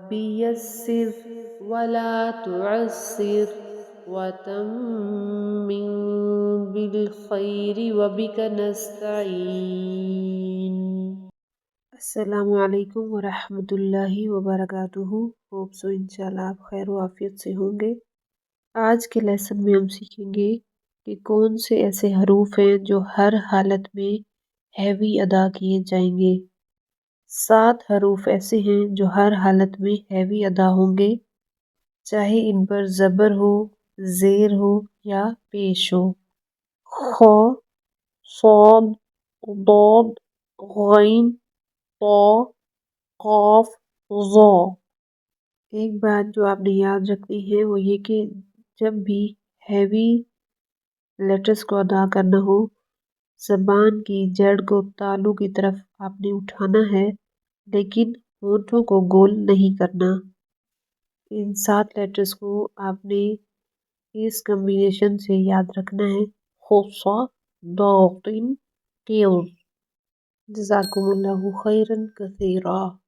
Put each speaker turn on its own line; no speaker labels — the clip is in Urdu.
ربی یسر ولا تعسر وتمم بالخیر وبک نستعین۔ السلام علیکم ورحمۃ اللہ وبرکاتہ۔ ہوپ سو انشاءاللہ آپ خیر و عافیت سے ہوں گے۔ آج کے لیسن میں ہم سیکھیں گے کہ کون سے ایسے حروف ہیں جو ہر حالت میں ہیوی ادا کیے جائیں گے۔ 7 حروف ایسے ہیں جو ہر حالت میں ہیوی ادا ہوں گے، چاہے ان پر زبر ہو، زیر ہو یا پیش ہو۔ خ، صاد، ضاد، غین، طا، قاف، ظا۔ ایک بات جو آپ نے یاد رکھنی ہے وہ یہ کہ جب بھی ہیوی لیٹرز کو ادا کرنا ہو، زبان کی جڑ کو تالو کی طرف آپ نے اٹھانا ہے، لیکن ہونٹوں کو گول نہیں کرنا۔ ان 7 لیٹرز کو آپ نے اس کمبینیشن سے یاد رکھنا ہے: خصا، ضاطن، قیض۔ جزاکم اللہ خیرا کثیرا۔